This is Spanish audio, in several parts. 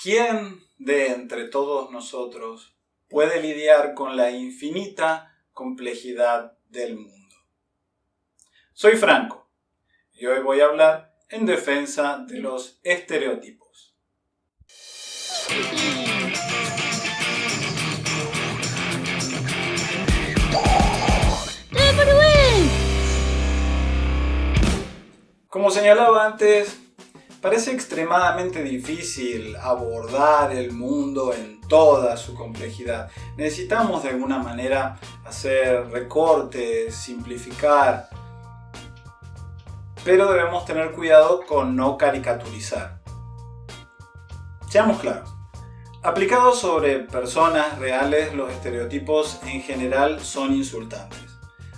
¿Quién de entre todos nosotros puede lidiar con la infinita complejidad del mundo? Soy Franco y hoy voy a hablar en defensa de los estereotipos. Como señalaba antes, parece extremadamente difícil abordar el mundo en toda su complejidad. Necesitamos de alguna manera hacer recortes, simplificar, pero debemos tener cuidado con no caricaturizar. Seamos claros. Aplicados sobre personas reales, los estereotipos en general son insultantes.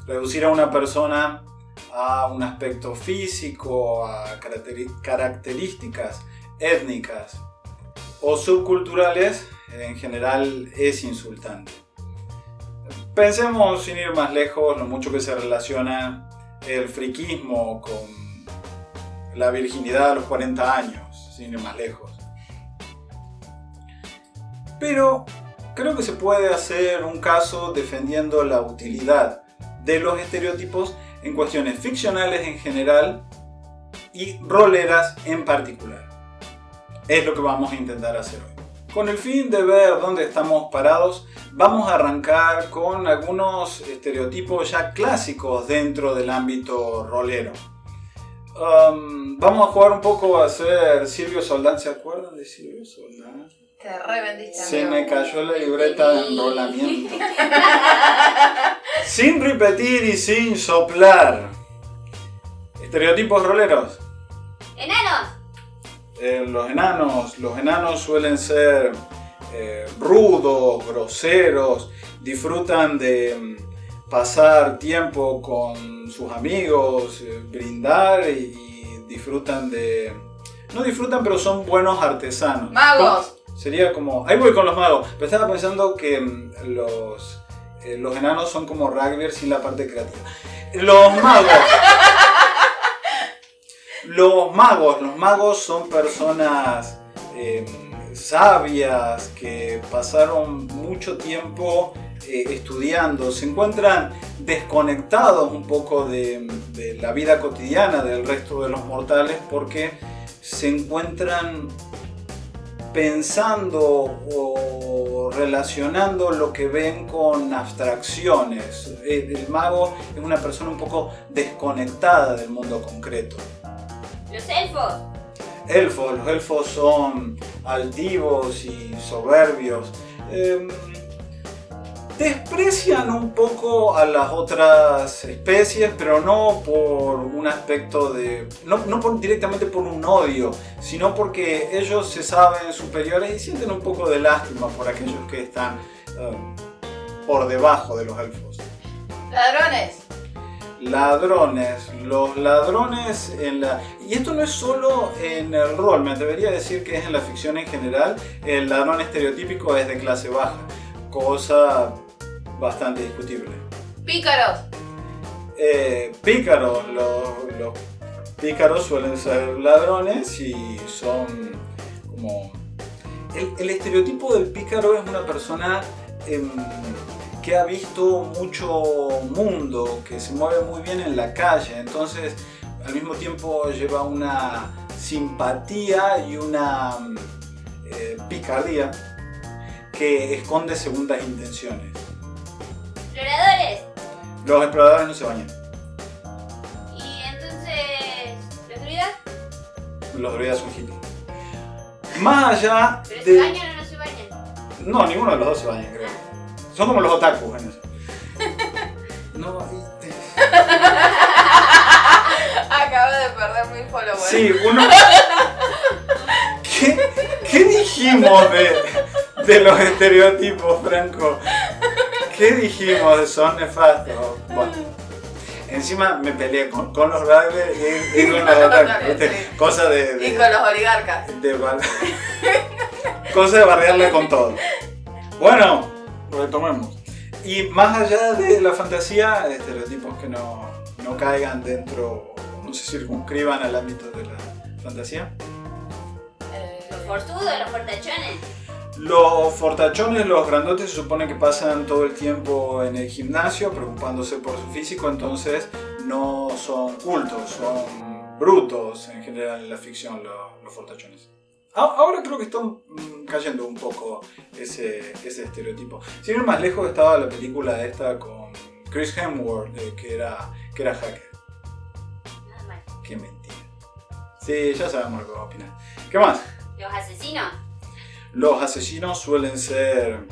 Reducir a una persona a un aspecto físico, a características étnicas o subculturales, en general es insultante. Pensemos, sin ir más lejos, lo mucho que se relaciona el friquismo con la virginidad a los 40 años, sin ir más lejos. Pero creo que se puede hacer un caso defendiendo la utilidad de los estereotipos en cuestiones ficcionales en general y roleras en particular. Es lo que vamos a intentar hacer hoy. Con el fin de ver dónde estamos parados, vamos a arrancar con algunos estereotipos ya clásicos dentro del ámbito rolero. Vamos a jugar un poco a ser Silvio Soldán. ¿Se acuerdan de Silvio Soldán? Te revendiste. Se me cayó la libreta de enrolamiento. Sin repetir y sin soplar. Estereotipos roleros. ¡Enanos! Los enanos suelen ser rudos, groseros, disfrutan de pasar tiempo con sus amigos, brindar y disfrutan de... No disfrutan, pero son buenos artesanos. ¡Magos! Sería como... Ahí voy con los magos. Pero estaba pensando que los enanos son como rugbyers sin la parte creativa. Los magos son personas sabias que pasaron mucho tiempo estudiando. Se encuentran desconectados un poco de la vida cotidiana del resto de los mortales porque se encuentran pensando o relacionando lo que ven con abstracciones. El mago es una persona un poco desconectada del mundo concreto. Los elfos. Los elfos son altivos y soberbios. Desprecian un poco a las otras especies, pero no por un aspecto de... No directamente por un odio, sino porque ellos se saben superiores y sienten un poco de lástima por aquellos que están por debajo de los elfos. Los ladrones en la... Y esto no es solo en el rol, me atrevería a decir que es en la ficción en general. El ladrón estereotípico es de clase baja, cosa bastante discutible. Pícaros. Los pícaros suelen ser ladrones y son como... El estereotipo del pícaro es una persona que ha visto mucho mundo, que se mueve muy bien en la calle, entonces al mismo tiempo lleva una simpatía y una picardía que esconde segundas intenciones. Exploradores. Los exploradores no se bañan. ¿Y entonces los druidas? Los druidas son hippies. Más allá ¿Pero de... se bañan o no se bañan? No, ninguno de los dos se bañan, creo. Son como los otakus en eso. No, Acabo de perder mi follower. Sí, uno... ¿Qué dijimos de los estereotipos, Franco? ¿Qué dijimos? Son nefastos. Bueno, encima me peleé con los rugby y con los otakus. Sí. Cosa de... Y con los oligarcas. Cosa de bardearle con todo. Bueno, retomemos. Y más allá de la fantasía, estereotipos que no caigan dentro, no se circunscriban al ámbito de la fantasía. Los forzudos, los fortachones. Los fortachones, los grandotes, se supone que pasan todo el tiempo en el gimnasio preocupándose por su físico, entonces no son cultos, son brutos en general en la ficción los fortachones. Ahora creo que están cayendo un poco ese estereotipo. Sin ir más lejos, estaba la película esta con Chris Hemsworth, que era hacker. Nada mal. Qué mentira. Sí, ya sabemos lo que va a opinar. ¿Qué más? Los asesinos. Los asesinos suelen ser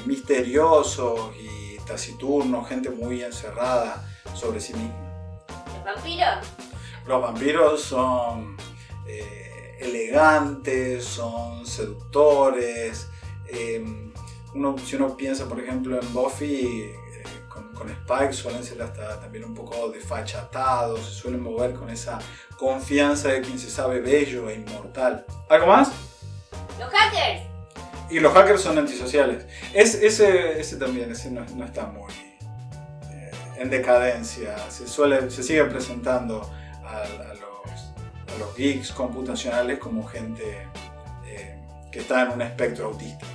misteriosos y taciturnos, gente muy encerrada sobre sí misma. Los vampiros. Los vampiros son elegantes, son seductores. Si uno piensa, por ejemplo, en Buffy, con Spike, suelen ser hasta también un poco desfachatados, se suelen mover con esa confianza de quien se sabe bello e inmortal. ¿Algo más? Los hackers. Y los hackers son antisociales. Ese también, ese no está muy en decadencia. Se sigue presentando a los geeks computacionales como gente que está en un espectro autista.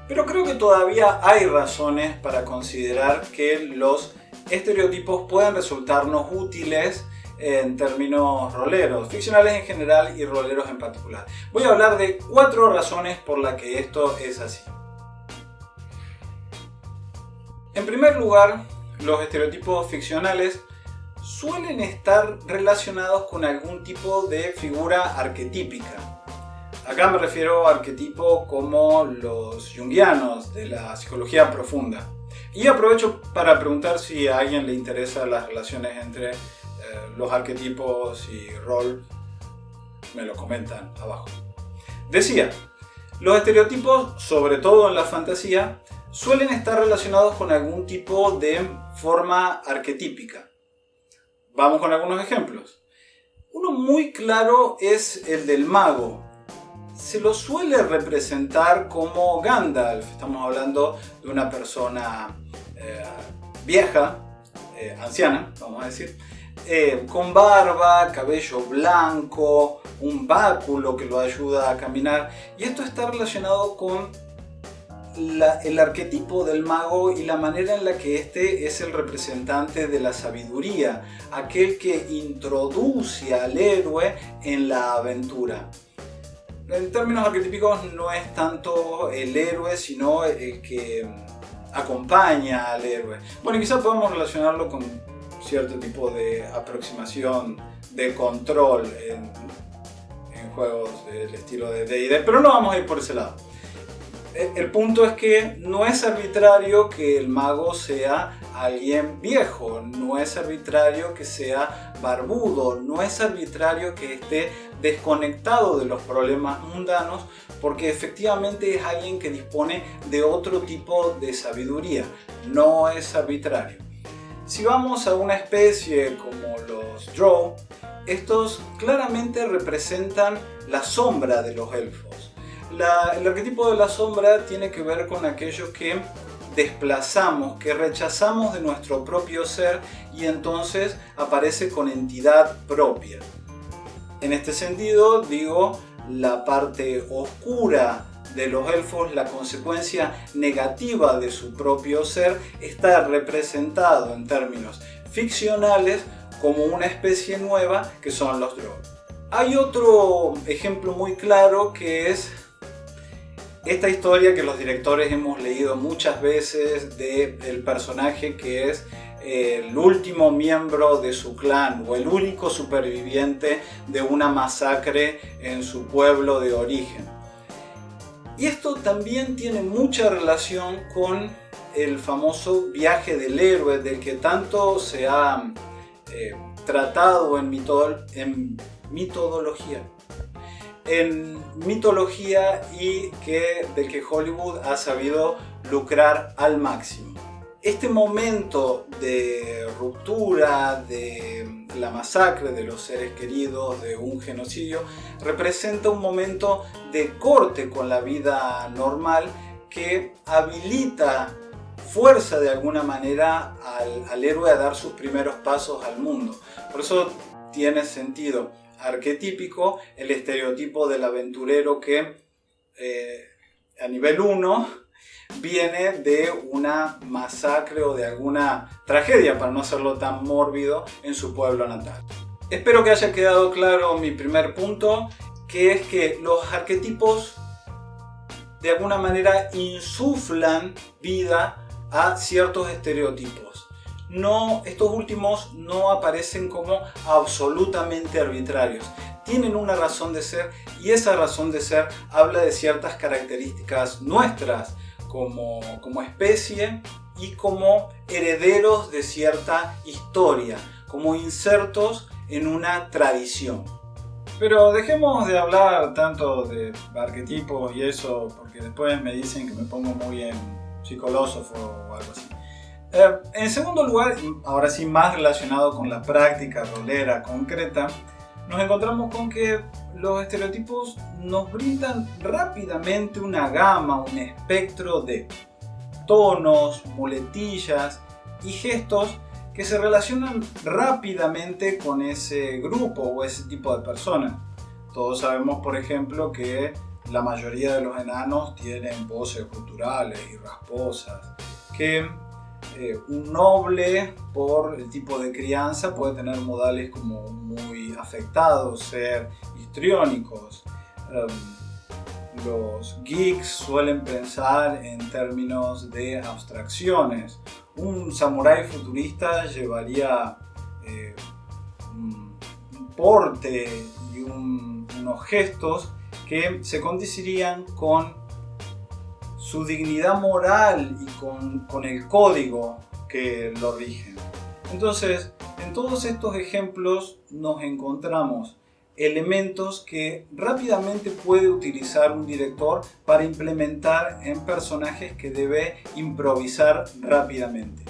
Pero creo que todavía hay razones para considerar que los estereotipos pueden resultarnos útiles en términos roleros, ficcionales en general y roleros en particular. Voy a hablar de 4 razones por las que esto es así. En primer lugar, los estereotipos ficcionales suelen estar relacionados con algún tipo de figura arquetípica. Acá me refiero a arquetipos como los junguianos de la psicología profunda. Y aprovecho para preguntar si a alguien le interesan las relaciones entre los arquetipos y rol. Me lo comentan abajo. Decía, los estereotipos, sobre todo en la fantasía, suelen estar relacionados con algún tipo de forma arquetípica. Vamos con algunos ejemplos. Uno muy claro es el del mago. Se lo suele representar como Gandalf. Estamos hablando de una persona vieja, anciana, vamos a decir, con barba, cabello blanco, un báculo que lo ayuda a caminar. Y esto está relacionado con el arquetipo del mago y la manera en la que este es el representante de la sabiduría, aquel que introduce al héroe en la aventura. En términos arquetípicos no es tanto el héroe, sino el que acompaña al héroe. Bueno, quizás podemos relacionarlo con cierto tipo de aproximación de control en juegos del estilo de D&D, pero no vamos a ir por ese lado. El punto es que no es arbitrario que el mago sea alguien viejo, no es arbitrario que sea barbudo, no es arbitrario que esté desconectado de los problemas mundanos, porque efectivamente es alguien que dispone de otro tipo de sabiduría, no es arbitrario. Si vamos a una especie como los Drow, estos claramente representan la sombra de los elfos. El arquetipo de la sombra tiene que ver con aquellos que desplazamos, que rechazamos de nuestro propio ser y entonces aparece con entidad propia. En este sentido, digo, la parte oscura de los elfos, la consecuencia negativa de su propio ser, está representado en términos ficcionales como una especie nueva que son los Drow. Hay otro ejemplo muy claro que es esta historia que los directores hemos leído muchas veces del personaje que es el último miembro de su clan o el único superviviente de una masacre en su pueblo de origen. Y esto también tiene mucha relación con el famoso viaje del héroe del que tanto se ha tratado en mitología y del que Hollywood ha sabido lucrar al máximo. Este momento de ruptura, de la masacre de los seres queridos, de un genocidio, representa un momento de corte con la vida normal que habilita, fuerza de alguna manera al héroe a dar sus primeros pasos al mundo. Por eso tiene sentido. arquetípico, el estereotipo del aventurero que a nivel 1 viene de una masacre o de alguna tragedia, para no hacerlo tan mórbido, en su pueblo natal. Espero que haya quedado claro mi primer punto, que es que los arquetipos de alguna manera insuflan vida a ciertos estereotipos. Estos últimos no aparecen como absolutamente arbitrarios. Tienen una razón de ser y esa razón de ser habla de ciertas características nuestras como especie y como herederos de cierta historia, como insertos en una tradición. Pero dejemos de hablar tanto de arquetipos y eso, porque después me dicen que me pongo muy en psicolósofo o algo así. En segundo lugar, ahora sí más relacionado con la práctica rolera concreta, nos encontramos con que los estereotipos nos brindan rápidamente una gama, un espectro de tonos, muletillas y gestos que se relacionan rápidamente con ese grupo o ese tipo de personas. Todos sabemos, por ejemplo, que la mayoría de los enanos tienen voces guturales y rasposas, que un noble, por el tipo de crianza, puede tener modales como muy afectados, ser histriónicos. Los geeks suelen pensar en términos de abstracciones. Un samurái futurista llevaría un porte y unos gestos que se condicirían con su dignidad moral y con el código que lo rigen. Entonces, en todos estos ejemplos nos encontramos elementos que rápidamente puede utilizar un director para implementar en personajes que debe improvisar rápidamente.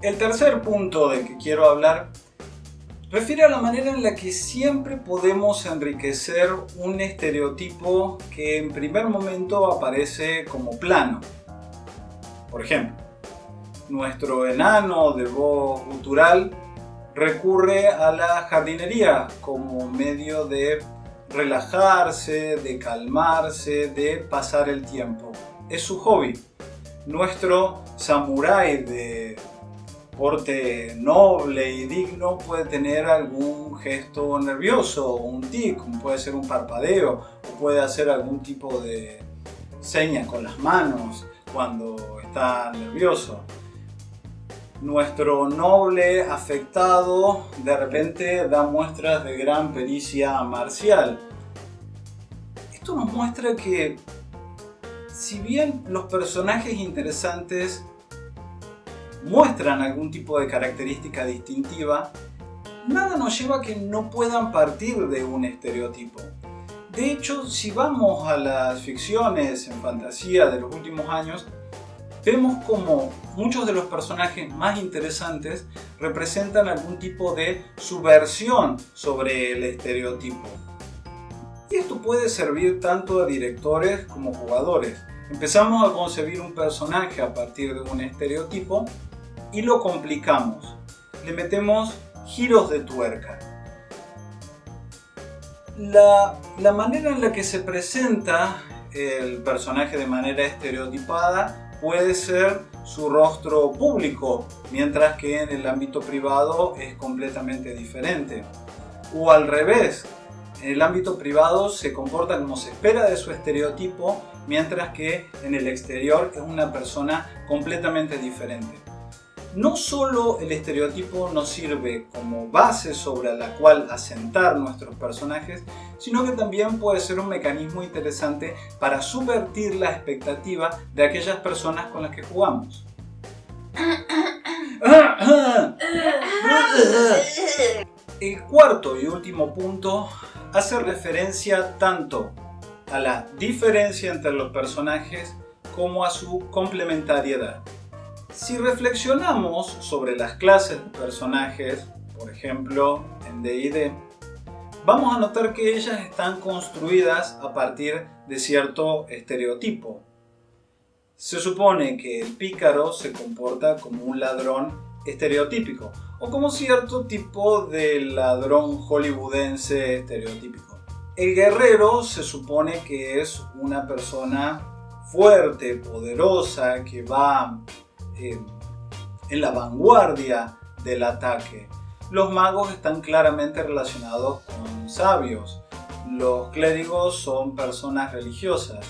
El tercer punto del que quiero hablar refiere a la manera en la que siempre podemos enriquecer un estereotipo que en primer momento aparece como plano. Por ejemplo, nuestro enano de voz gutural recurre a la jardinería como medio de relajarse, de calmarse, de pasar el tiempo. Es su hobby. Nuestro samurái de porte noble y digno puede tener algún gesto nervioso, un tic, puede ser un parpadeo, o puede hacer algún tipo de seña con las manos cuando está nervioso. Nuestro noble afectado de repente da muestras de gran pericia marcial. Esto nos muestra que, si bien los personajes interesantes muestran algún tipo de característica distintiva, nada nos lleva a que no puedan partir de un estereotipo. De hecho, si vamos a las ficciones en fantasía de los últimos años, vemos como muchos de los personajes más interesantes representan algún tipo de subversión sobre el estereotipo. Y esto puede servir tanto a directores como jugadores. Empezamos a concebir un personaje a partir de un estereotipo y lo complicamos. Le metemos giros de tuerca. La manera en la que se presenta el personaje de manera estereotipada puede ser su rostro público, mientras que en el ámbito privado es completamente diferente. O al revés, en el ámbito privado se comporta como se espera de su estereotipo, mientras que en el exterior es una persona completamente diferente. No solo el estereotipo nos sirve como base sobre la cual asentar nuestros personajes, sino que también puede ser un mecanismo interesante para subvertir la expectativa de aquellas personas con las que jugamos. El cuarto y último punto hace referencia tanto a la diferencia entre los personajes como a su complementariedad. Si reflexionamos sobre las clases de personajes, por ejemplo en D&D, vamos a notar que ellas están construidas a partir de cierto estereotipo. Se supone que el pícaro se comporta como un ladrón estereotípico, o como cierto tipo de ladrón hollywoodense estereotípico. El guerrero se supone que es una persona fuerte, poderosa, que va en la vanguardia del ataque. Los magos están claramente relacionados con sabios. Los clérigos son personas religiosas.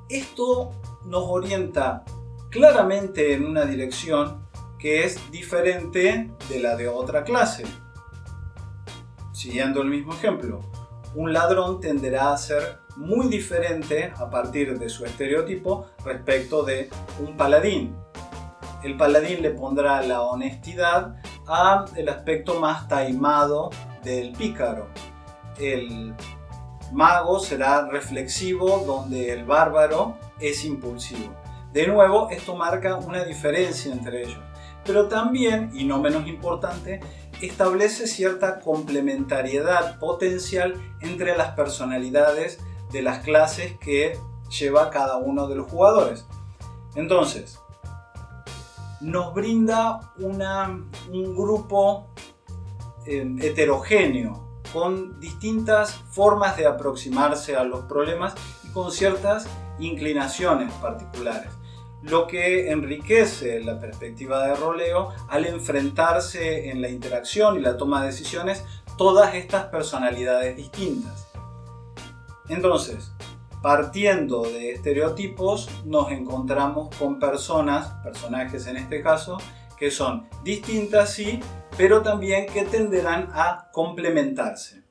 Esto nos orienta claramente en una dirección que es diferente de la de otra clase. Siguiendo el mismo ejemplo, un ladrón tenderá a ser muy diferente a partir de su estereotipo respecto de un paladín. El paladín le pondrá la honestidad al aspecto más taimado del pícaro. El mago será reflexivo, donde el bárbaro es impulsivo. De nuevo, esto marca una diferencia entre ellos, pero también, y no menos importante, establece cierta complementariedad potencial entre las personalidades de las clases que lleva cada uno de los jugadores. Entonces, nos brinda un grupo heterogéneo, con distintas formas de aproximarse a los problemas y con ciertas inclinaciones particulares, lo que enriquece la perspectiva de roleo al enfrentarse en la interacción y la toma de decisiones todas estas personalidades distintas. Entonces, partiendo de estereotipos, nos encontramos con personajes en este caso, que son distintas sí, pero también que tenderán a complementarse.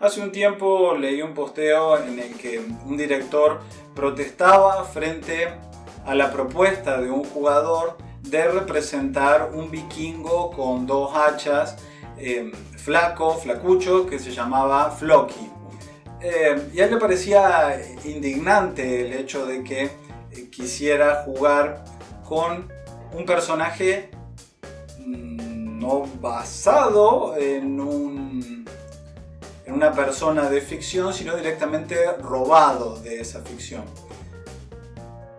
Hace un tiempo leí un posteo en el que un director protestaba frente a la propuesta de un jugador de representar un vikingo con dos hachas, flacucho, que se llamaba Floki. Y a él le parecía indignante el hecho de que quisiera jugar con un personaje no basado en una persona de ficción, sino directamente robado de esa ficción.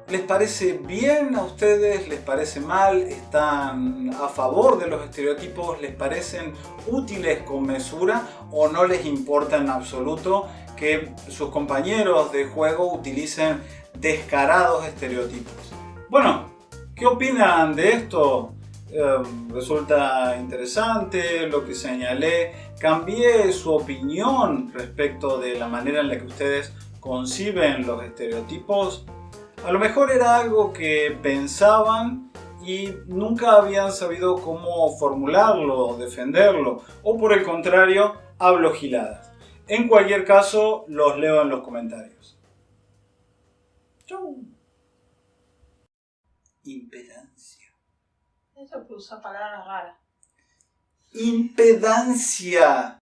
¿Les parece bien a ustedes? ¿Les parece mal? ¿Están a favor de los estereotipos? ¿Les parecen útiles con mesura? ¿O no les importa en absoluto que sus compañeros de juego utilicen descarados estereotipos? Bueno, ¿qué opinan de esto? Resulta interesante lo que señalé. Cambié su opinión respecto de la manera en la que ustedes conciben los estereotipos. A lo mejor era algo que pensaban y nunca habían sabido cómo formularlo o defenderlo, o por el contrario, hablo giladas. En cualquier caso, los leo en los comentarios. Chau. Impedancia. Eso que usa palabras raras. Impedancia.